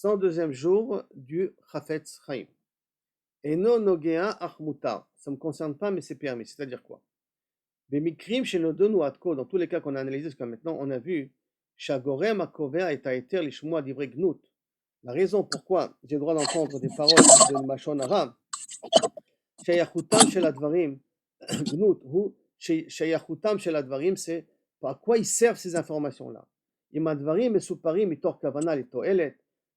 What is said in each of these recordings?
102e jour du Chafetz Chaim. Eno nogea ach mutar. Ça ne me concerne pas, mais c'est permis. C'est-à-dire quoi? Bemikrim shenodonu atko, dans tous les cas qu'on a analysés jusqu'à maintenant, on a vu Shagorem akovea et aeter lishmoa divrei gnut. La raison pourquoi j'ai le droit d'entendre des paroles de Mashon Hara, Shayachutam shel advarim gnut, ou Shayachutam shel advarim, c'est à quoi ils servent ces informations-là. Im advarim mesuparim mitor kavana litoelet,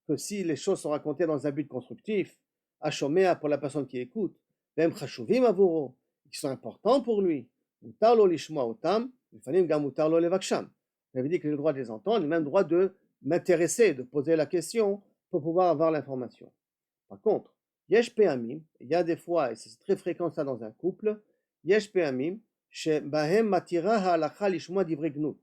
que si les choses sont racontées dans un but constructif, Ashomea pour la personne qui écoute, Vem chashuvim avuro, qui sont importants pour lui, mutar lo lishmoa otam, lefanim gam mutar lo levaksham. J'avais dit que j'ai le droit de les entendre, j'ai même le droit de m'intéresser, de poser la question pour pouvoir avoir l'information. Par contre, yesh pe'amim, il y a des fois, et c'est très fréquent ça dans un couple, yesh pe'amim, shebahem matira ha'alacha lishmoa divrei gnut.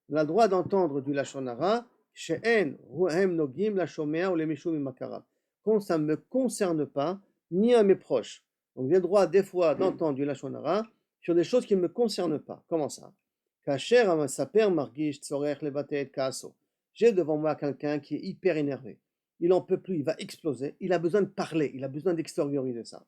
On a le droit d'entendre du lashon hara, she'en ruhem nogim la shomea ou le mishum imakarav. Quand ça ne me concerne pas, ni à mes proches. Donc j'ai le droit des fois d'entendre du lashon hara sur des choses qui ne me concernent pas. Comment ça? Kacher saper margish tzorech levater et kaaso. J'ai devant moi quelqu'un qui est hyper énervé. Il n'en peut plus, il va exploser. Il a besoin de parler, il a besoin d'extérioriser ça.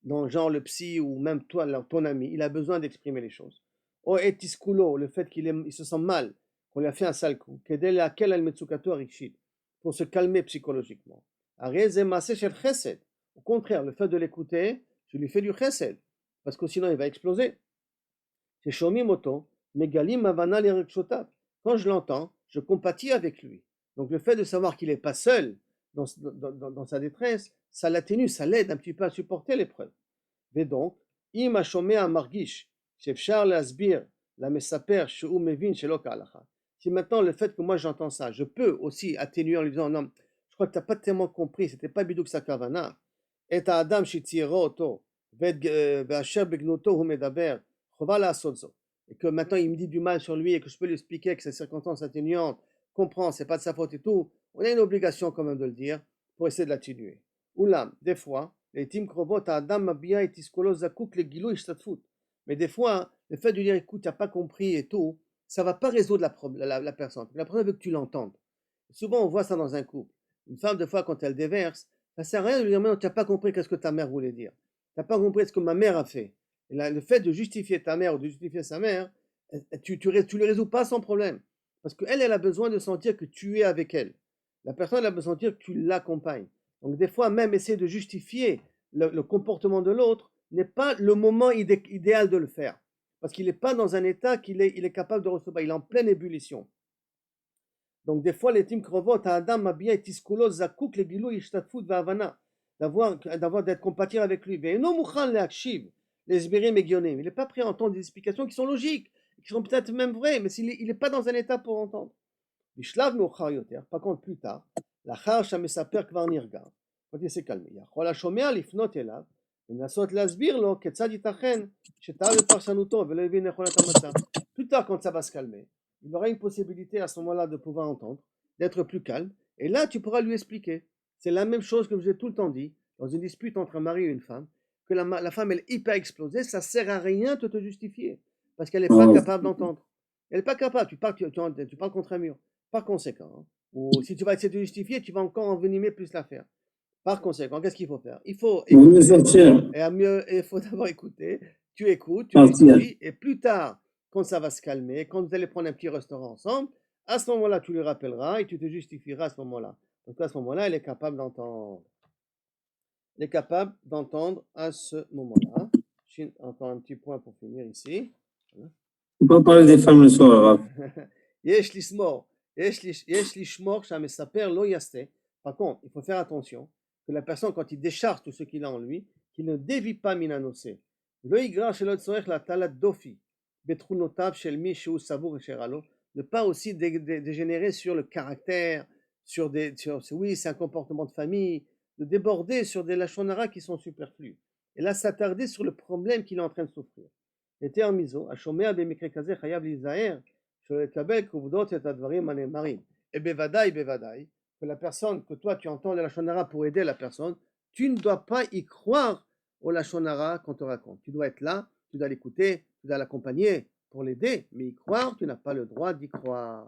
Dans genre le psy ou même toi, ton ami, il a besoin d'exprimer les choses. O etiskulo, le fait qu'il se sent mal, qu'on lui a fait un sale coup. Kedel akel al metsukato arikshit, pour se calmer psychologiquement. Areze maseh shel chesed. Au contraire, le fait de l'écouter, je lui fais du chesed, parce que sinon il va exploser. Sheshomim oto, megalim avana lirekshotav. Quand je l'entends, je compatis avec lui. Donc le fait de savoir qu'il n'est pas seul dans sa détresse, ça l'atténue, ça l'aide un petit peu à supporter l'épreuve. Et donc, im hashomea margish, shefshar lasbir, la mesaper, sheu mevin shelo ka'alacha. Si maintenant le fait que moi j'entends ça, je peux aussi atténuer en lui disant non, je crois que tu n'as pas tellement compris, c'était pas bidouk sa kavana. Et adam shitziero oto, ve'asher begnoto hu medaber, chova la'asot zo. Et que maintenant il me dit du mal sur lui et que je peux lui expliquer que ces circonstances atténuantes, comprends, c'est pas de sa faute et tout, on a une obligation quand même de le dire pour essayer de l'atténuer. Oulam, des fois, les tim krovot adam mabia et iskolo zakouk le gilou ishtatfut. Mais des fois, le fait de dire écoute, tu n'as pas compris et tout, ça va pas résoudre la personne. La personne veut que tu l'entendes. Souvent, on voit ça dans un couple. Une femme, des fois, quand elle déverse, ça sert à rien de lui dire mais tu n'as pas compris qu'est-ce que ta mère voulait dire. Tu n'as pas compris ce que ma mère a fait. Et là, le fait de justifier ta mère ou de justifier sa mère, tu ne résous pas son problème. Parce qu'elle, elle a besoin de sentir que tu es avec elle. La personne, elle a besoin de sentir que tu l'accompagnes. Donc des fois, même essayer de justifier le comportement de l'autre n'est pas le moment idéal de le faire. Parce qu'il n'est pas dans un état qu'il est capable de recevoir. Il est en pleine ébullition. Donc des fois, les tim krovot, adam mabia et tiskulo zakouk le gilou ishtatfut va'avana, d'être compatir avec lui. Ve'eno mukhan le'akshiv lesbirim egyonim. Il n'est pas prêt à entendre des explications qui sont logiques, qui sont peut-être même vraies, mais il n'est pas dans un état pour entendre. Bishlav me'ochar yoter, par contre plus tard, l'achar shamesaper kvar nirga, quand il s'est calmé, yachol hashomea lifnot elav, ולנסות להסביר לו כיצד ייתכן שטעה בפרשנותו ולא הבין נכון את המצב. Plus tard, quand ça va se calmer, il aura une possibilité à ce moment-là de pouvoir entendre, d'être plus calme, et là tu pourras lui expliquer. C'est la même chose que je vous ai tout le temps dit, dans une dispute entre un mari et une femme, que la femme elle est hyper explosée, ça sert à rien de te justifier, parce qu'elle n'est pas capable d'entendre. Elle n'est pas capable, tu parles contre un mur. Par conséquent, ou si tu vas essayer de justifier, tu vas encore envenimer plus l'affaire. Par conséquent, qu'est-ce qu'il faut faire? Il faut écouter, et il faut d'abord écouter, tu écoutes, tu justifies, et plus tard, quand ça va se calmer, quand vous allez prendre un petit restaurant ensemble, à ce moment-là, tu lui rappelleras et tu te justifieras à ce moment-là. Donc à ce moment-là, elle est capable d'entendre. Elle est capable d'entendre à ce moment-là. Encore un petit point pour finir ici. Voilà. On peut parler des femmes le soir. Yesh lismor, yesh lishmor shamesaper lo yaste. Par contre, il faut faire attention que la personne, quand il décharge tout ce qu'il a en lui, qu'il ne dévie pas minanosé. Lo yigra shelo tzorech la talat dofi betrunotav shel mi shu savour sheralo. Ne pas aussi dégénérer sur le caractère, oui, c'est un comportement de famille, de déborder sur des lashon hara qui sont superflus. Et là, s'attarder sur le problème qu'il est en train de souffrir. Et termiso, ashomea bemikre kaze chayav lizaer. Et bevadaï, que la personne, que toi tu entends le lashon hara pour aider la personne, tu ne dois pas y croire au lashon hara qu'on te raconte. Tu dois être là, tu dois l'écouter, tu dois l'accompagner pour l'aider, mais y croire, tu n'as pas le droit d'y croire.